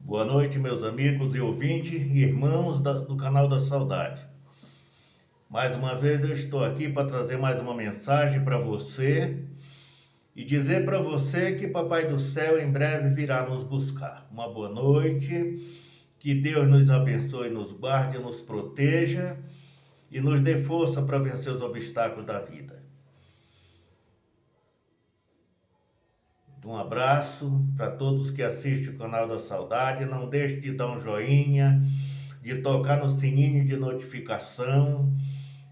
Boa noite, meus amigos e ouvintes e irmãos do canal da Saudade. Mais uma vez eu estou aqui para trazer mais uma mensagem para você e dizer para você que Papai do Céu em breve virá nos buscar. Uma boa noite, que Deus nos abençoe, nos guarde, nos proteja e nos dê força para vencer os obstáculos da vida. Um abraço para todos que assistem o canal da Saudade. Não deixe de dar um joinha, de tocar no sininho de notificação.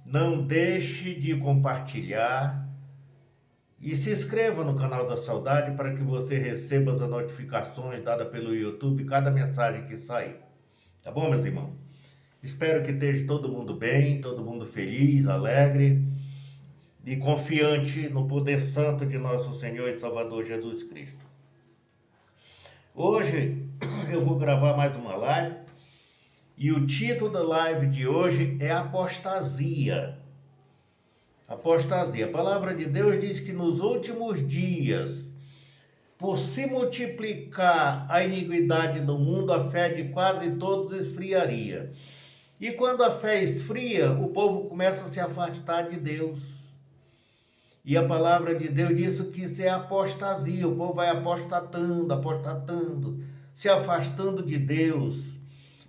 Não deixe de compartilhar e se inscreva no canal da Saudade para que você receba as notificações dadas pelo YouTube, cada mensagem que sair. Tá bom, meus irmãos? Espero que esteja todo mundo bem, todo mundo feliz, alegre e confiante no poder santo de nosso Senhor e Salvador Jesus Cristo. Hoje eu vou gravar mais uma live e o título da live de hoje é Apostasia. Apostasia. A palavra de Deus diz que nos últimos dias, por se multiplicar a iniquidade do mundo, a fé de quase todos esfriaria. E quando a fé esfria, o povo começa a se afastar de Deus. E a palavra de Deus diz que isso é apostasia. O povo vai apostatando, se afastando de Deus,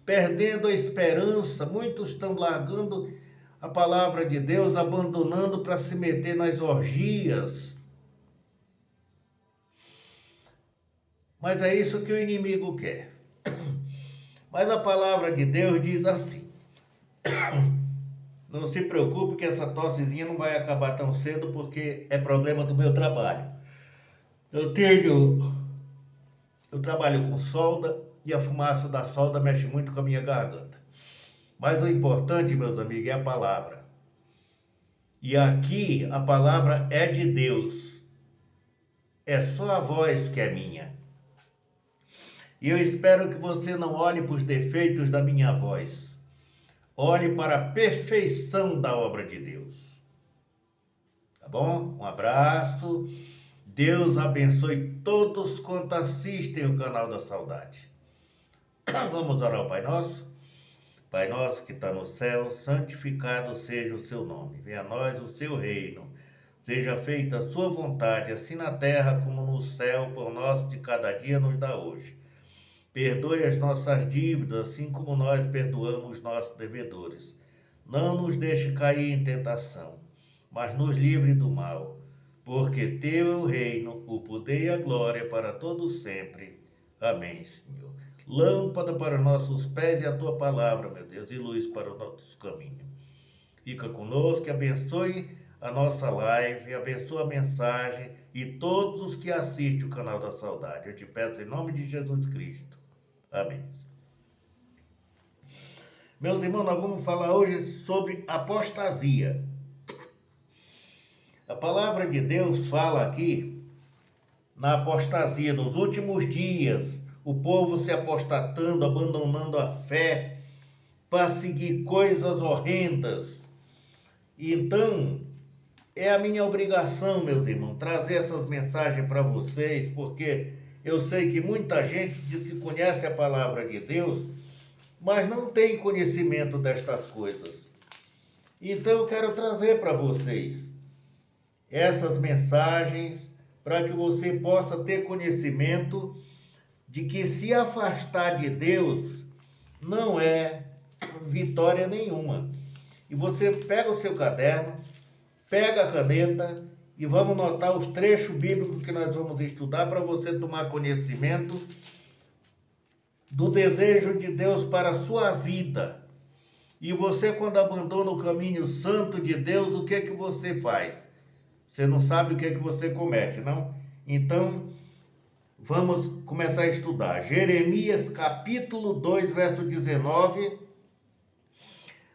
perdendo a esperança. Muitos estão largando a palavra de Deus, abandonando para se meter nas orgias. Mas é isso que o inimigo quer. Mas a palavra de Deus diz assim: não se preocupe que essa tossezinha não vai acabar tão cedo, porque é problema do meu trabalho. Eu trabalho com solda e a fumaça da solda mexe muito com a minha garganta. Mas o importante, meus amigos, é a palavra. E aqui a palavra é de Deus. É só a voz que é minha. E eu espero que você não olhe para os defeitos da minha voz. Olhe para a perfeição da obra de Deus. Tá bom? Um abraço. Deus abençoe todos quantos assistem o canal da Saudade. Vamos orar ao Pai Nosso? Pai nosso que está no céu, santificado seja o seu nome. Venha a nós o seu reino. Seja feita a sua vontade, assim na terra como no céu. Por nós de cada dia nos dá hoje. Perdoe as nossas dívidas, assim como nós perdoamos nossos devedores. Não nos deixe cair em tentação, mas nos livre do mal. Porque teu é o reino, o poder e a glória para todos sempre. Amém, Senhor. Lâmpada para nossos pés e a tua palavra, meu Deus, e luz para o nosso caminho. Fica conosco, abençoe a nossa live, abençoe a mensagem e todos os que assistem o canal da Saudade. Eu te peço em nome de Jesus Cristo. Amém. Meus irmãos, nós vamos falar hoje sobre apostasia. A palavra de Deus fala aqui na apostasia, nos últimos dias, o povo se apostatando, abandonando a fé para seguir coisas horrendas. Então, é a minha obrigação, meus irmãos, trazer essas mensagens para vocês, porque eu sei que muita gente diz que conhece a palavra de Deus, mas não tem conhecimento destas coisas. Então eu quero trazer para vocês essas mensagens para que você possa ter conhecimento de que se afastar de Deus não é vitória nenhuma. E você pega o seu caderno, pega a caneta e vamos notar os trechos bíblicos que nós vamos estudar para você tomar conhecimento do desejo de Deus para a sua vida. E você, quando abandona o caminho santo de Deus, o que é que você faz? Você não sabe o que é que você comete, não? Então, vamos começar a estudar. Jeremias capítulo 2, verso 19,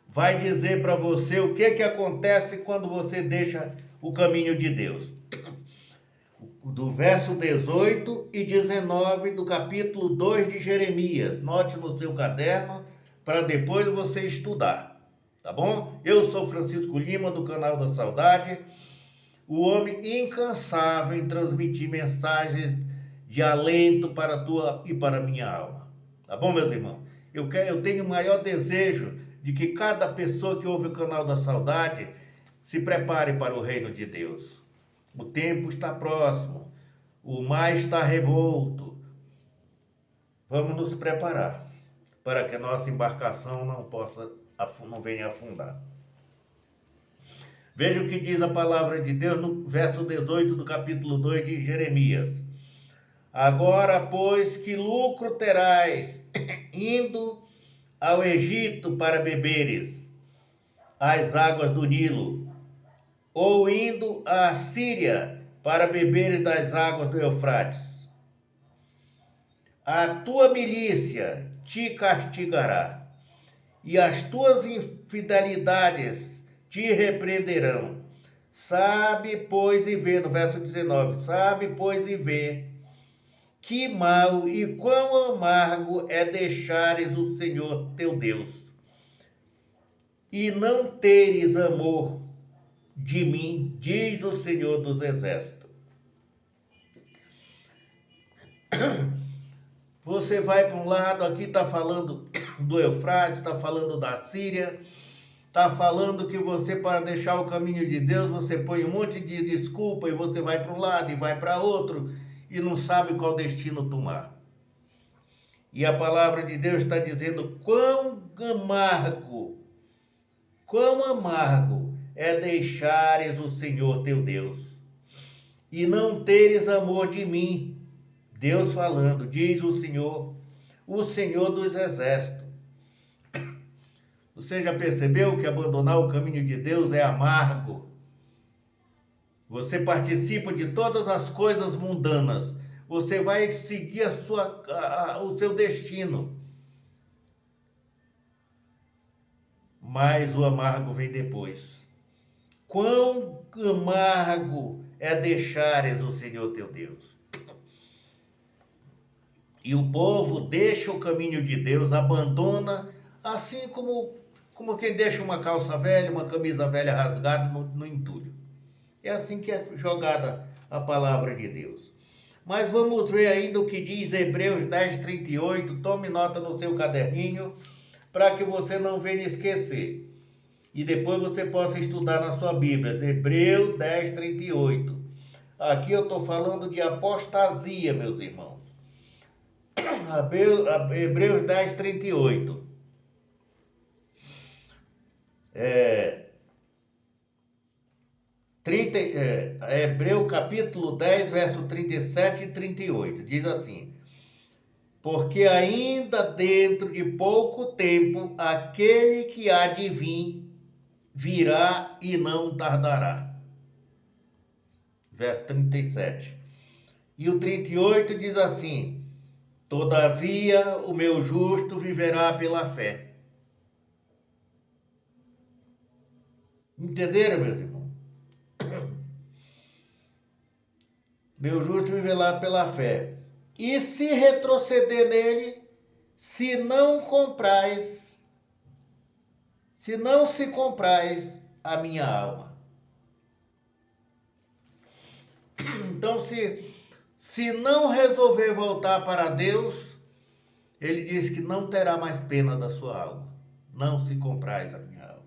vai dizer para você o que é que acontece quando você deixa o caminho de Deus. Do verso 18 e 19 do capítulo 2 de Jeremias. Note no seu caderno para depois você estudar, tá bom? Eu sou Francisco Lima, do canal da Saudade, o homem incansável em transmitir mensagens de alento para a tua e para a minha alma. Tá bom, meus irmãos? Eu tenho o maior desejo de que cada pessoa que ouve o canal da Saudade se prepare para o reino de Deus. O tempo está próximo, o mar está revolto. Vamos nos preparar para que a nossa embarcação não venha afundar. Veja o que diz a palavra de Deus no verso 18 do capítulo 2 de Jeremias. Agora, pois, que lucro terás indo ao Egito para beberes as águas do Nilo, ou indo à Síria para beberes das águas do Eufrates? A tua milícia te castigará, e as tuas infidelidades te repreenderão. Sabe, pois, e vê, no verso 19, sabe, pois, e vê, que mal e quão amargo é deixares o Senhor teu Deus, e não teres amor de mim, diz o Senhor dos Exércitos. Você vai para um lado, aqui está falando do Eufrates, está falando da Síria, está falando que você, para deixar o caminho de Deus, você põe um monte de desculpa e você vai para um lado e vai para outro e não sabe qual destino tomar. E a palavra de Deus está dizendo quão amargo é deixares o Senhor teu Deus e não teres amor de mim. Deus falando, diz o Senhor dos Exércitos. Você já percebeu que abandonar o caminho de Deus é amargo? Você participa de todas as coisas mundanas. Você vai seguir o seu destino. Mas o amargo vem depois. Quão amargo é deixares o Senhor teu Deus. E o povo deixa o caminho de Deus, abandona, assim como quem deixa uma calça velha, uma camisa velha rasgada no entulho. É assim que é jogada a palavra de Deus. Mas vamos ver ainda o que diz Hebreus 10:38. Tome nota no seu caderninho, para que você não venha esquecer. E depois você possa estudar na sua Bíblia. Hebreus 10:38. Aqui eu estou falando de apostasia, meus irmãos. Hebreus 10:38. Hebreus capítulo 10, verso 37 e 38. Diz assim: porque ainda dentro de pouco tempo, aquele que há de vir, virá e não tardará. Verso 37. E o 38 diz assim: todavia o meu justo viverá pela fé. Entenderam, meus irmãos? Meu justo viverá pela fé. E se retroceder nele, se não se comprais a minha alma. Então, se não resolver voltar para Deus, ele diz que não terá mais pena da sua alma. Não se comprais a minha alma.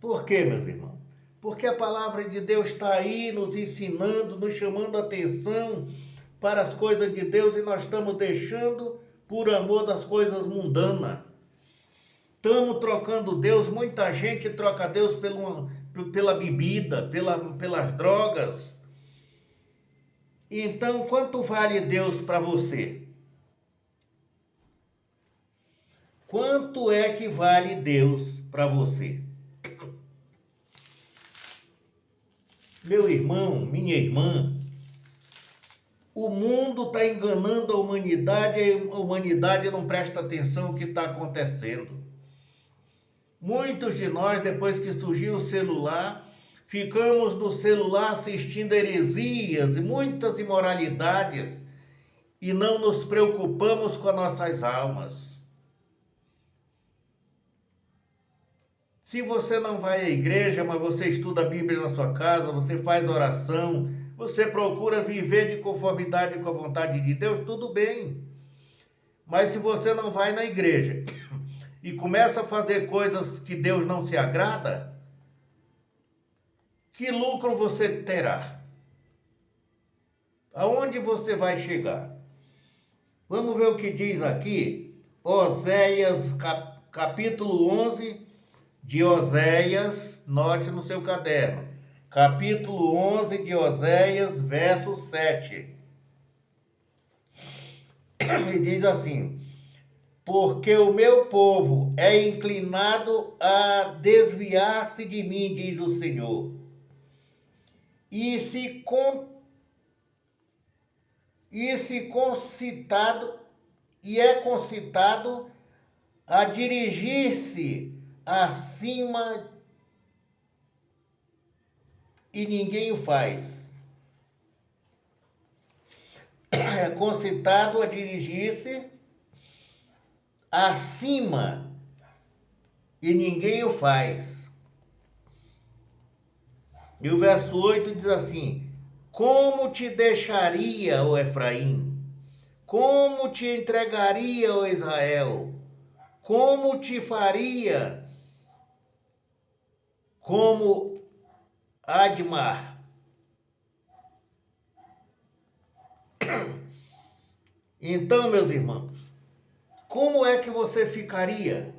Por quê, meus irmãos? Porque a palavra de Deus está aí nos ensinando, nos chamando a atenção para as coisas de Deus e nós estamos deixando por amor das coisas mundanas. Estamos trocando Deus, muita gente troca Deus pela bebida, pelas drogas. Então, quanto vale Deus para você? Quanto é que vale Deus para você? Meu irmão, minha irmã, o mundo está enganando a humanidade não presta atenção no que está acontecendo. Muitos de nós, depois que surgiu o celular, ficamos no celular assistindo heresias e muitas imoralidades e não nos preocupamos com as nossas almas. Se você não vai à igreja, mas você estuda a Bíblia na sua casa, você faz oração, você procura viver de conformidade com a vontade de Deus, tudo bem. Mas se você não vai na igreja e começa a fazer coisas que Deus não se agrada, que lucro você terá? Aonde você vai chegar? Vamos ver o que diz aqui, Oséias, capítulo 11 de Oséias, note no seu caderno. Capítulo 11 de Oséias, verso 7. E diz assim: porque o meu povo é inclinado a desviar-se de mim, diz o Senhor, e se concitado, e é concitado a dirigir-se acima e ninguém o faz. É concitado a dirigir-se acima e ninguém o faz. E o verso 8 diz assim: como te deixaria, ó Efraim? Como te entregaria, ó Israel? Como te faria como Admar? Então, meus irmãos, como é que você ficaria?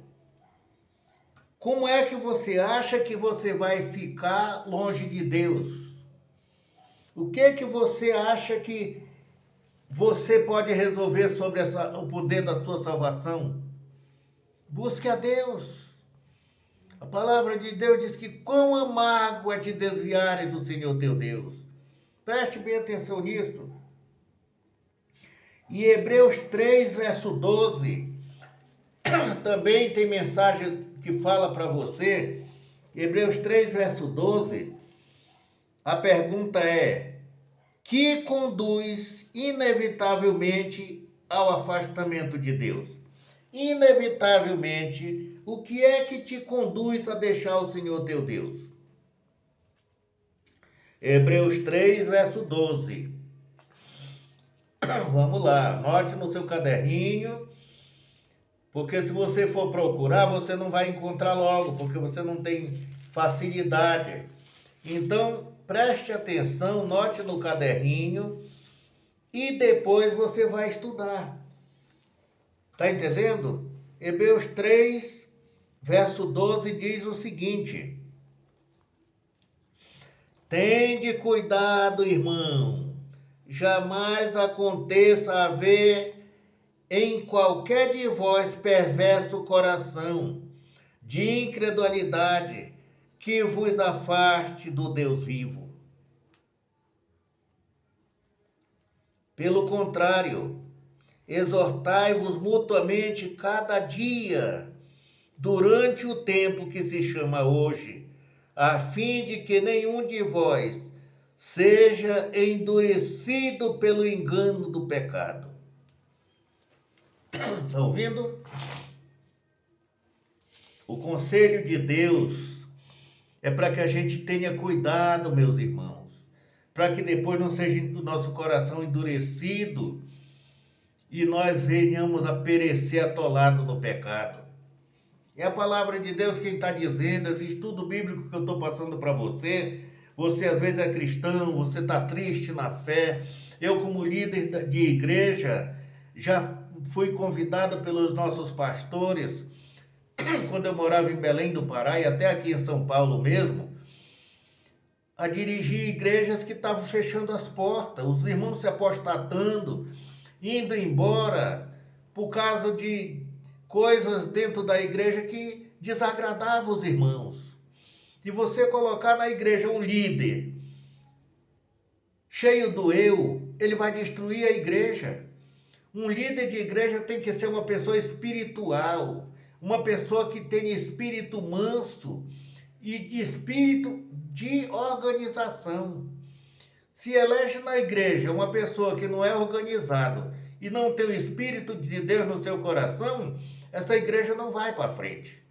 Como é que você acha que você vai ficar longe de Deus? O que você acha que você pode resolver sobre o poder da sua salvação? Busque a Deus. A palavra de Deus diz que quão amargo é te desviares do Senhor teu Deus. Preste bem atenção nisso. E Hebreus 3, verso 12, também tem mensagem que fala para você. Hebreus 3, verso 12, a pergunta é: que conduz inevitavelmente ao afastamento de Deus? Inevitavelmente, o que é que te conduz a deixar o Senhor teu Deus? Hebreus 3, verso 12. Vamos lá, anote no seu caderninho, porque se você for procurar, você não vai encontrar logo, porque você não tem facilidade. Então, preste atenção, note no caderninho e depois você vai estudar. Tá entendendo? Hebreus 3, verso 12 diz o seguinte: tende cuidado, irmão, jamais aconteça haver em qualquer de vós perverso coração de incredulidade que vos afaste do Deus vivo. Pelo contrário, exortai-vos mutuamente cada dia, durante o tempo que se chama hoje, a fim de que nenhum de vós seja endurecido pelo engano do pecado. Estão ouvindo? O conselho de Deus é para que a gente tenha cuidado, meus irmãos, para que depois não seja o nosso coração endurecido e nós venhamos a perecer atolado no pecado. É a palavra de Deus quem está dizendo, esse estudo bíblico que eu estou passando para você. Você às vezes é cristão, você está triste na fé. Eu, como líder de igreja, já fui convidado pelos nossos pastores, quando eu morava em Belém do Pará e até aqui em São Paulo mesmo, a dirigir igrejas que estavam fechando as portas, os irmãos se apostatando, indo embora por causa de coisas dentro da igreja que desagradavam os irmãos. Se você colocar na igreja um líder cheio do eu, ele vai destruir a igreja. Um líder de igreja tem que ser uma pessoa espiritual, uma pessoa que tenha espírito manso e espírito de organização. Se elege na igreja uma pessoa que não é organizado e não tem o Espírito de Deus no seu coração, essa igreja não vai para frente.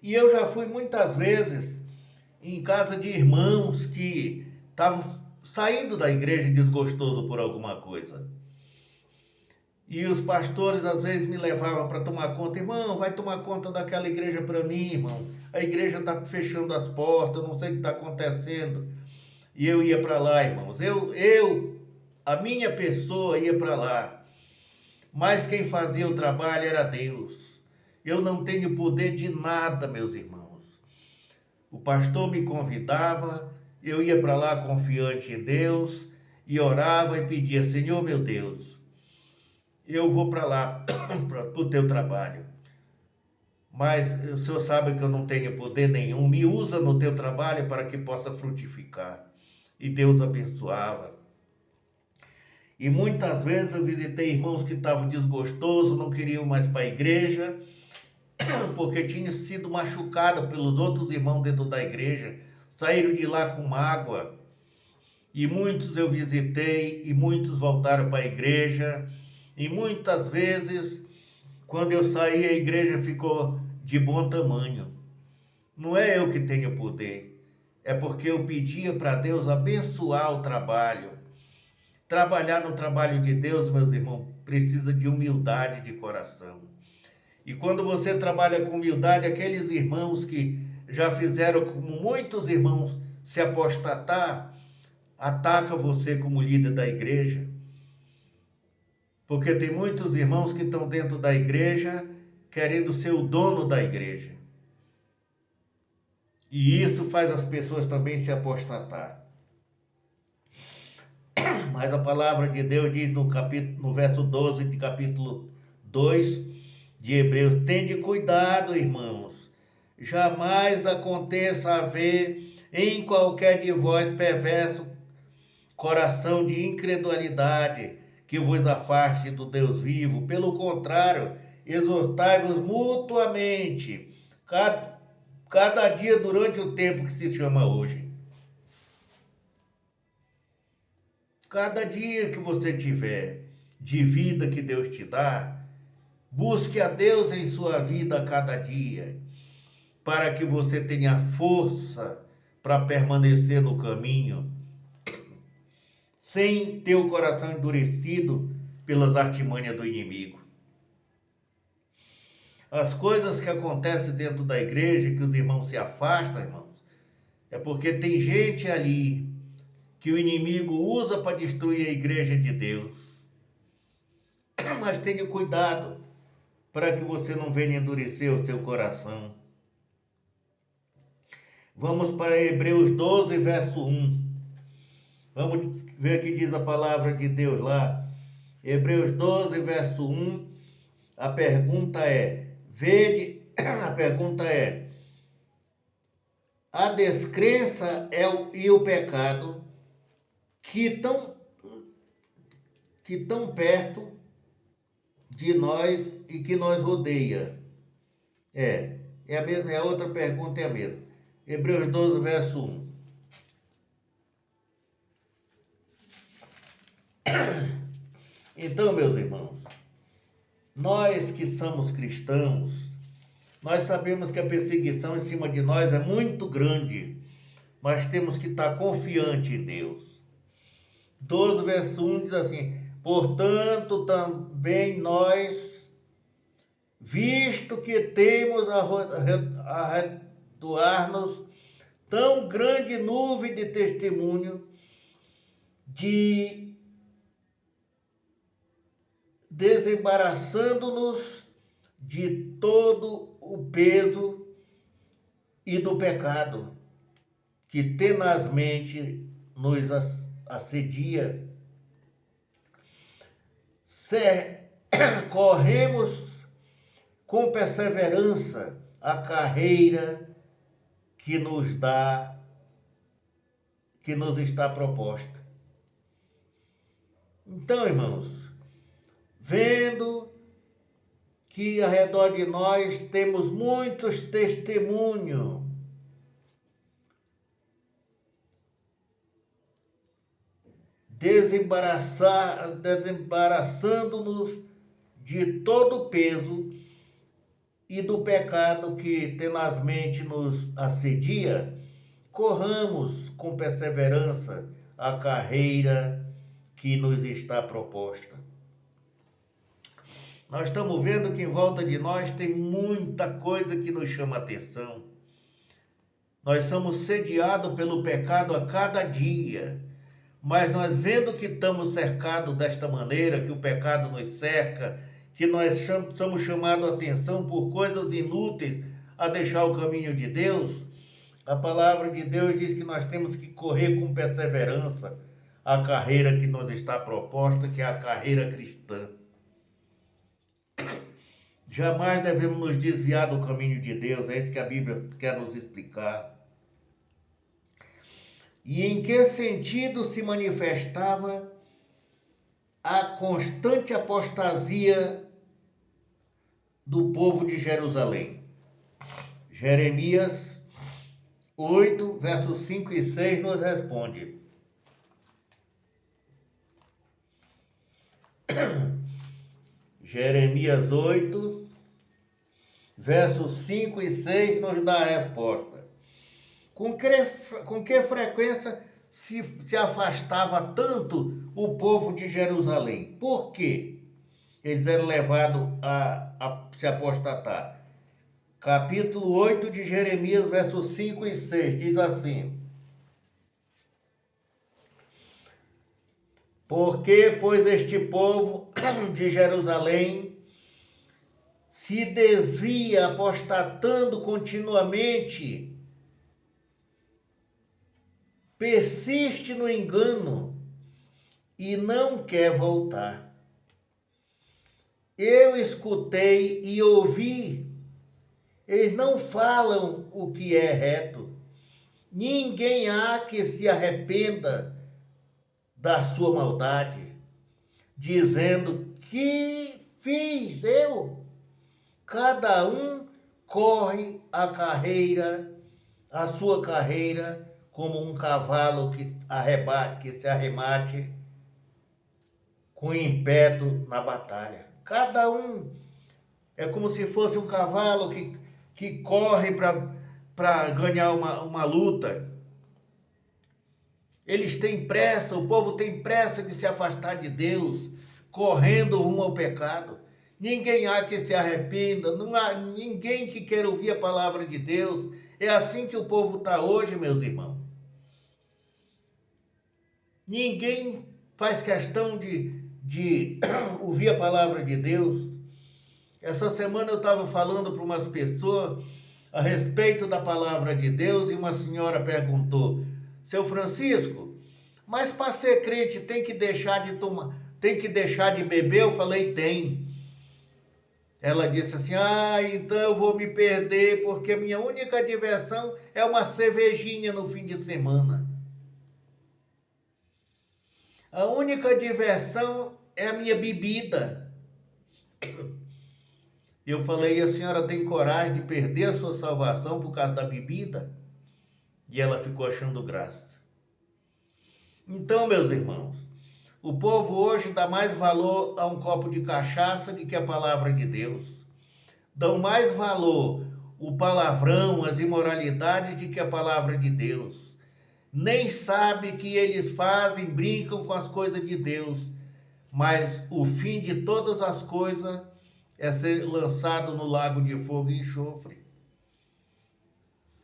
E eu já fui muitas vezes em casa de irmãos que estavam saindo da igreja desgostoso por alguma coisa. E os pastores às vezes me levavam para tomar conta. Irmão, vai tomar conta daquela igreja para mim, irmão. A igreja está fechando as portas, não sei o que está acontecendo. E eu ia para lá, irmãos. A minha pessoa ia para lá. Mas quem fazia o trabalho era Deus. Eu não tenho poder de nada, meus irmãos. O pastor me convidava, eu ia para lá confiante em Deus e orava e pedia: Senhor meu Deus, eu vou para lá para o teu trabalho. Mas o Senhor sabe que eu não tenho poder nenhum. Me usa no teu trabalho para que possa frutificar. E Deus abençoava. E muitas vezes eu visitei irmãos que estavam desgostosos, não queriam mais para a igreja, porque tinham sido machucados pelos outros irmãos dentro da igreja, saíram de lá com mágoa. E muitos eu visitei, e muitos voltaram para a igreja, e muitas vezes, quando eu saí, a igreja ficou de bom tamanho. Não é eu que tenho poder, é porque eu pedia para Deus abençoar o trabalho. Trabalhar no trabalho de Deus, meus irmãos, precisa de humildade de coração. E quando você trabalha com humildade, aqueles irmãos que já fizeram como muitos irmãos se apostatar, ataca você como líder da igreja. Porque tem muitos irmãos que estão dentro da igreja querendo ser o dono da igreja. E isso faz as pessoas também se apostatar. Mas a palavra de Deus diz no verso 12 de capítulo 2 de Hebreus: tende cuidado, irmãos, jamais aconteça haver em qualquer de vós perverso coração de incredulidade que vos afaste do Deus vivo. Pelo contrário, exortai-vos mutuamente, cada dia durante o tempo que se chama hoje. Cada dia que você tiver de vida que Deus te dá, busque a Deus em sua vida a cada dia, para que você tenha força para permanecer no caminho, sem ter o coração endurecido pelas artimanhas do inimigo. As coisas que acontecem dentro da igreja, que os irmãos se afastam, irmãos, é porque tem gente ali que o inimigo usa para destruir a igreja de Deus. Mas tenha cuidado para que você não venha endurecer o seu coração. Vamos para Hebreus 12, verso 1. Vamos ver o que diz a palavra de Deus lá. Hebreus 12, verso 1. A pergunta é: a descrença e o pecado que tão perto de nós e que nos rodeia. É a mesma, é a outra pergunta, é a mesma. Hebreus 12, verso 1. Então, meus irmãos, nós que somos cristãos, nós sabemos que a perseguição em cima de nós é muito grande, mas temos que estar confiantes em Deus. 12, verso 1 diz assim: portanto, também nós, visto que temos a rodear-nos tão grande nuvem de testemunho, desembaraçando-nos de todo o peso e do pecado que tenazmente nos assedia, corremos com perseverança a carreira que nos está proposta. Então, irmãos, vendo que ao redor de nós temos muitos testemunhos desembaraçando-nos de todo o peso e do pecado que tenazmente nos assedia, corramos com perseverança a carreira que nos está proposta. Nós estamos vendo que em volta de nós tem muita coisa que nos chama atenção. Nós somos sediados pelo pecado a cada dia. Mas nós vendo que estamos cercados desta maneira, que o pecado nos cerca, que nós somos chamados a atenção por coisas inúteis a deixar o caminho de Deus, a palavra de Deus diz que nós temos que correr com perseverança a carreira que nos está proposta, que é a carreira cristã. Jamais devemos nos desviar do caminho de Deus, é isso que a Bíblia quer nos explicar. E em que sentido se manifestava a constante apostasia do povo de Jerusalém? Jeremias 8, versos 5 e 6 nos responde. Jeremias 8, versos 5 e 6 nos dá a resposta. Com que frequência se afastava tanto o povo de Jerusalém? Por quê? Eles eram levados a se apostatar. Capítulo 8 de Jeremias, versos 5 e 6, diz assim: Porque, pois, este povo de Jerusalém se desvia, apostatando continuamente, persiste no engano e não quer voltar. Eu escutei e ouvi, eles não falam o que é reto. Ninguém há que se arrependa da sua maldade, dizendo: que fiz eu? Cada um corre a sua carreira, como um cavalo que se arremate com ímpeto na batalha. Cada um é como se fosse um cavalo que corre para ganhar uma luta. Eles têm pressa, o povo tem pressa de se afastar de Deus, correndo rumo ao pecado. Ninguém há que se arrependa, não há ninguém que queira ouvir a palavra de Deus. É assim que o povo está hoje, meus irmãos. Ninguém faz questão de ouvir a palavra de Deus. Essa semana eu estava falando para umas pessoas a respeito da palavra de Deus e uma senhora perguntou: Seu Francisco, mas para ser crente tem que deixar de tomar, tem que deixar de beber? Eu falei: tem. Ela disse assim: então eu vou me perder porque minha única diversão é uma cervejinha no fim de semana. A única diversão é a minha bebida. Eu falei: a senhora tem coragem de perder a sua salvação por causa da bebida? E ela ficou achando graça. Então, meus irmãos, o povo hoje dá mais valor a um copo de cachaça do que a palavra de Deus. Dão mais valor o palavrão, as imoralidades do que a palavra de Deus. Nem sabe que eles fazem, brincam com as coisas de Deus. Mas o fim de todas as coisas é ser lançado no lago de fogo e enxofre.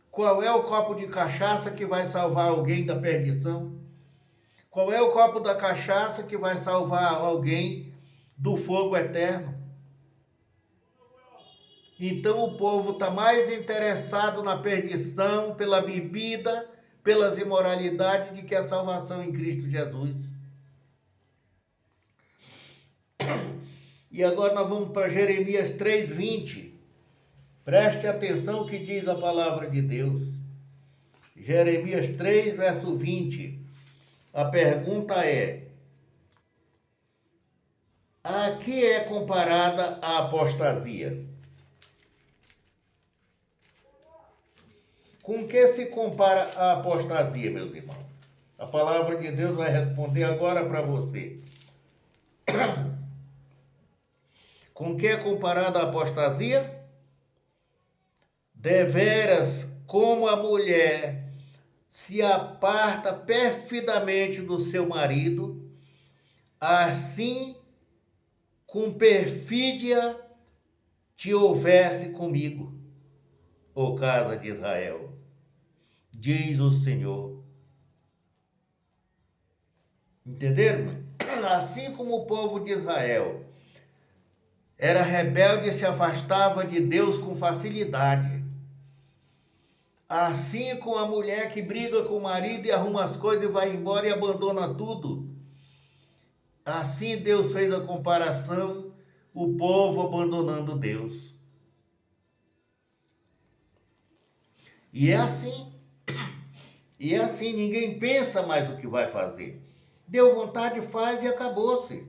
Qual é o copo de cachaça que vai salvar alguém da perdição? Qual é o copo da cachaça que vai salvar alguém do fogo eterno? Então o povo está mais interessado na perdição, pela bebida, pelas imoralidades, do que a salvação em Cristo Jesus. E agora nós vamos para Jeremias 3:20. Preste atenção o que diz a palavra de Deus. Jeremias 3, verso 20. A pergunta é: a que é comparada a apostasia? Com que se compara a apostasia, meus irmãos? A palavra de Deus vai responder agora para você. Com que é comparada a apostasia? Deveras, como a mulher se aparta perfidamente do seu marido, assim com perfídia te houvesse comigo, ó casa de Israel, diz o Senhor. Entenderam? Assim como o povo de Israel era rebelde e se afastava de Deus com facilidade, assim como a mulher que briga com o marido e arruma as coisas e vai embora e abandona tudo, assim Deus fez a comparação, o povo abandonando Deus. E é assim. E é assim, ninguém pensa mais o que vai fazer. Deu vontade, faz e acabou-se.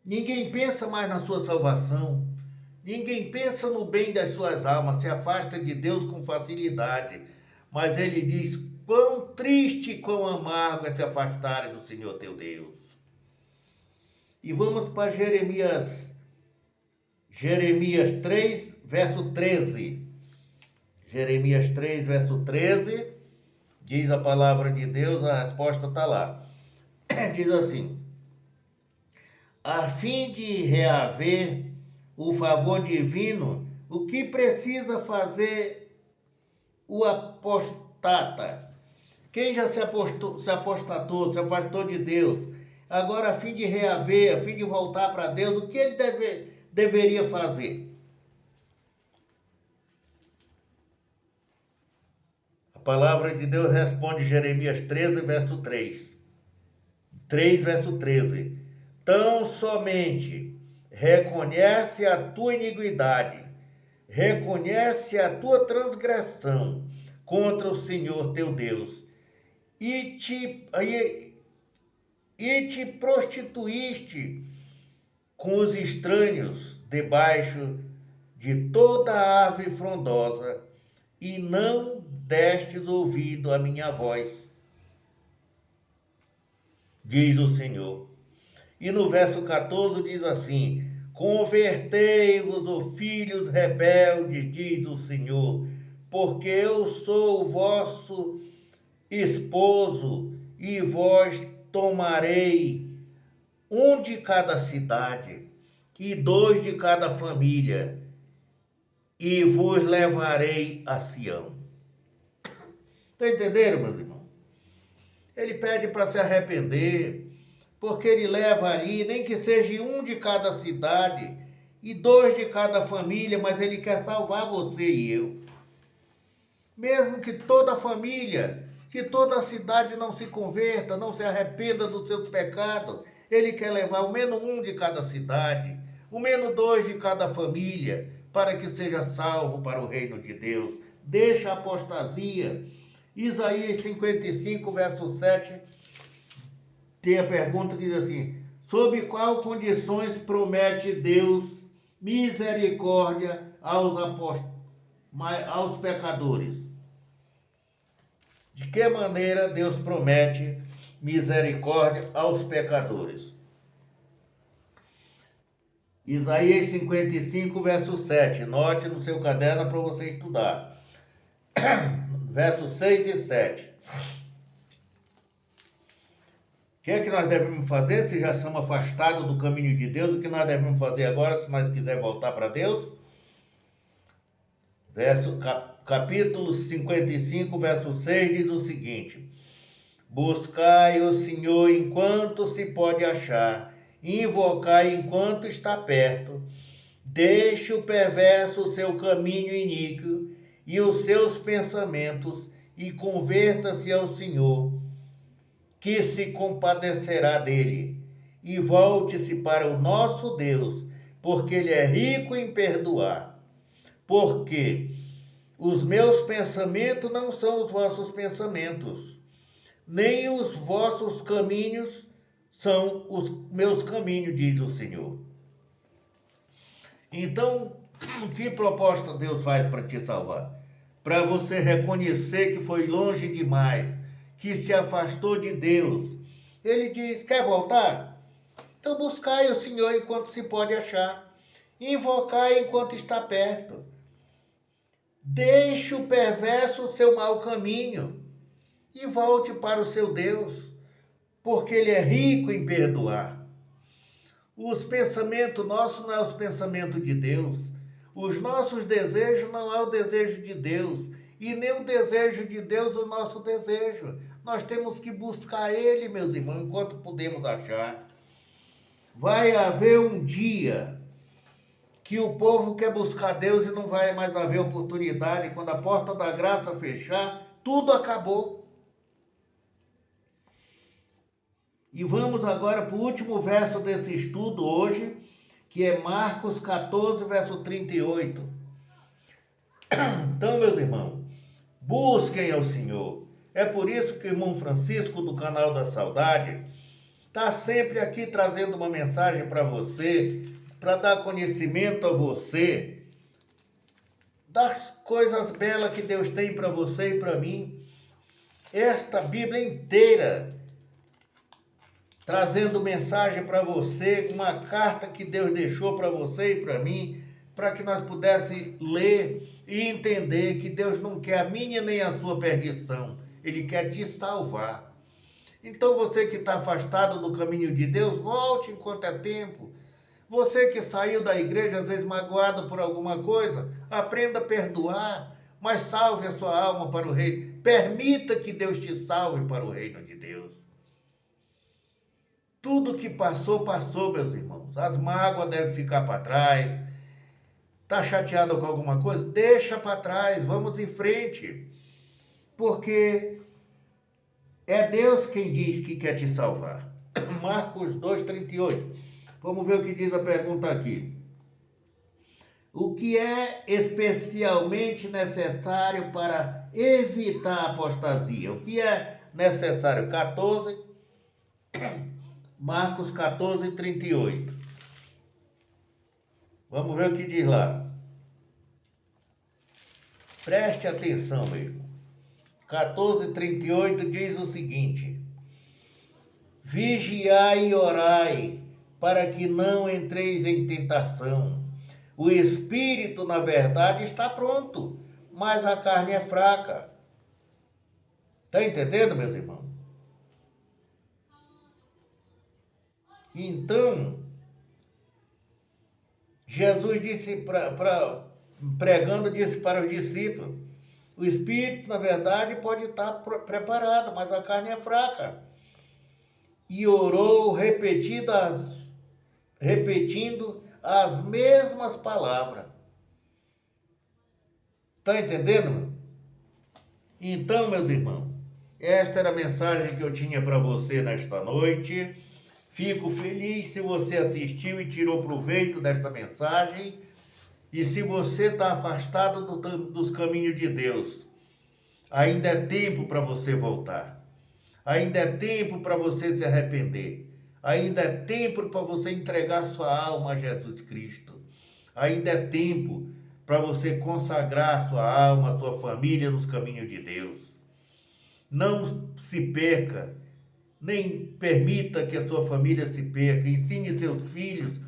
Ninguém pensa mais na sua salvação. Ninguém pensa no bem das suas almas, se afasta de Deus com facilidade. Mas ele diz, quão triste e quão amargo é se afastarem do Senhor teu Deus. E vamos para Jeremias 3, verso 13. Jeremias 3, verso 13, diz a palavra de Deus, a resposta está lá. Diz assim, a fim de reaver o favor divino, o que precisa fazer o apostata? Quem já se apostatou, se afastou de Deus, agora a fim de reaver, a fim de voltar para Deus, o que ele deveria fazer? A palavra de Deus responde Jeremias 13, verso 3. 3, verso 13. Tão somente reconhece a tua iniquidade, reconhece a tua transgressão contra o Senhor teu Deus, e te prostituíste com os estranhos debaixo de toda ave frondosa, e não destes ouvido à minha voz, diz o Senhor. E no verso 14 diz assim, convertei-vos, ó filhos rebeldes, diz o Senhor, porque eu sou o vosso esposo, e vós tomarei um de cada cidade, e 2 de cada família, e vos levarei a Sião. Está entendendo, meus irmãos? Ele pede para se arrepender, porque ele leva ali, nem que seja um de cada cidade e 2 de cada família, mas ele quer salvar você e eu. Mesmo que toda a família, se toda a cidade não se converta, não se arrependa dos seus pecados, ele quer levar ao menos um de cada cidade, ao menos 2 de cada família, para que seja salvo para o reino de Deus. Deixa a apostasia. Isaías 55, verso 7, tem a pergunta que diz assim, sob qual condições promete Deus misericórdia aos pecadores? De que maneira Deus promete misericórdia aos pecadores? Isaías 55, verso 7. Note no seu caderno para você estudar. Versos 6 e 7. O que é que nós devemos fazer se já somos afastados do caminho de Deus? O que nós devemos fazer agora se nós quisermos voltar para Deus? Capítulo 55, verso 6 diz o seguinte, buscai o Senhor enquanto se pode achar, invocai enquanto está perto, deixe o perverso o seu caminho iníquo e os seus pensamentos, e converta-se ao Senhor, que se compadecerá dele, e volte-se para o nosso Deus, porque ele é rico em perdoar. Porque os meus pensamentos não são os vossos pensamentos, nem os vossos caminhos são os meus caminhos, diz o Senhor. Então, que proposta Deus faz para te salvar? Para você reconhecer que foi longe demais, que se afastou de Deus. Ele diz, quer voltar? Então buscai o Senhor enquanto se pode achar. Invocai enquanto está perto. Deixe o perverso o seu mau caminho e volte para o seu Deus, porque ele é rico em perdoar. Os pensamentos nossos não é os pensamentos de Deus. Os nossos desejos não é o desejo de Deus. E nem o desejo de Deus o nosso desejo. Nós temos que buscar Ele, meus irmãos, enquanto podemos achar. Vai haver um dia que o povo quer buscar Deus e não vai mais haver oportunidade. Quando a porta da graça fechar, tudo acabou. E vamos agora para o último verso desse estudo hoje, que é Marcos 14, verso 38. Então, meus irmãos, busquem ao Senhor. É por isso que o irmão Francisco, do Canal da Saudade, está sempre aqui trazendo uma mensagem para você, para dar conhecimento a você das coisas belas que Deus tem para você e para mim. Esta Bíblia inteira trazendo mensagem para você, uma carta que Deus deixou para você e para mim, para que nós pudéssemos ler e entender que Deus não quer a minha nem a sua perdição, Ele quer te salvar. Então você que está afastado do caminho de Deus, volte enquanto é tempo. Você que saiu da igreja, às vezes magoado por alguma coisa, aprenda a perdoar, mas salve a sua alma para o reino. Permita que Deus te salve para o reino de Deus. Tudo que passou, passou, meus irmãos. As mágoas devem ficar para trás. Está chateado com alguma coisa? Deixa para trás, vamos em frente. Porque é Deus quem diz que quer te salvar. Marcos 2,38. Vamos ver o que diz a pergunta aqui. O que é especialmente necessário para evitar a apostasia? O que é necessário? Marcos 14, 38. Vamos ver o que diz lá. Preste atenção, meu irmão. 14, 38 diz o seguinte: vigiai e orai, para que não entreis em tentação. O espírito, na verdade, está pronto, mas a carne é fraca. Está entendendo, meus irmãos? Então, Jesus disse pregando, disse para os discípulos: o espírito, na verdade, pode estar preparado, mas a carne é fraca. E orou repetindo as mesmas palavras. Está entendendo? Então, meus irmãos, esta era a mensagem que eu tinha para você nesta noite. Fico feliz se você assistiu e tirou proveito desta mensagem. E se você está afastado dos caminhos de Deus, ainda é tempo para você voltar. Ainda é tempo para você se arrepender. Ainda é tempo para você entregar sua alma a Jesus Cristo. Ainda é tempo para você consagrar sua alma, sua família nos caminhos de Deus. Não se perca, nem permita que a sua família se perca. Ensine seus filhos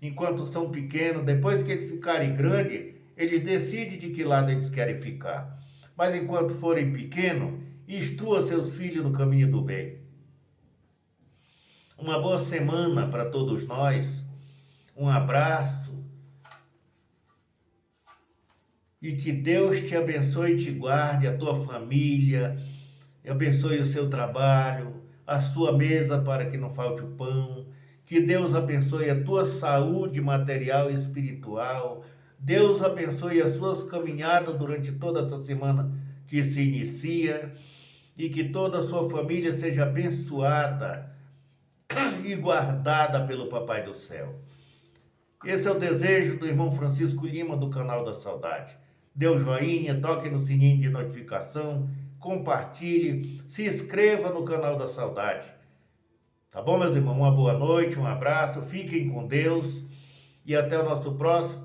enquanto são pequenos. Depois que eles ficarem grandes, eles decidem de que lado eles querem ficar. Mas enquanto forem pequenos, instrua seus filhos no caminho do bem. Uma boa semana para todos nós. Um abraço. E que Deus te abençoe e te guarde, a tua família, abençoe o seu trabalho, a sua mesa para que não falte o pão. Que Deus abençoe a tua saúde material e espiritual. Deus abençoe as suas caminhadas durante toda essa semana que se inicia. E que toda a sua família seja abençoada e guardada pelo Papai do Céu. Esse é o desejo do irmão Francisco Lima, do Canal da Saudade. Dê um joinha, toque no sininho de notificação, compartilhe, se inscreva no Canal da Saudade. Tá bom, meus irmãos? Uma boa noite, um abraço, fiquem com Deus e até o nosso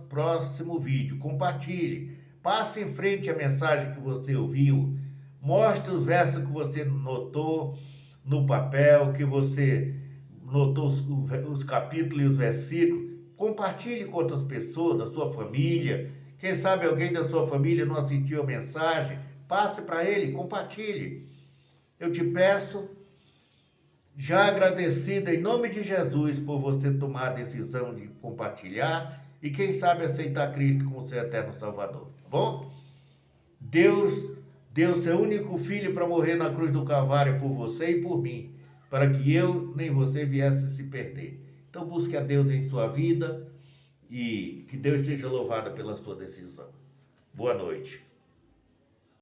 próximo vídeo. Compartilhe, passe em frente a mensagem que você ouviu, mostre os versos que você notou no papel, que você notou os capítulos e os versículos. Compartilhe com outras pessoas da sua família. Quem sabe alguém da sua família não assistiu a mensagem, passe para ele, compartilhe. Eu te peço já agradecida em nome de Jesus por você tomar a decisão de compartilhar e quem sabe aceitar Cristo como seu eterno Salvador, tá bom? Deus deu seu único filho para morrer na cruz do Calvário por você e por mim, para que eu nem você viesse se perder. Então busque a Deus em sua vida e que Deus seja louvado pela sua decisão. Boa noite.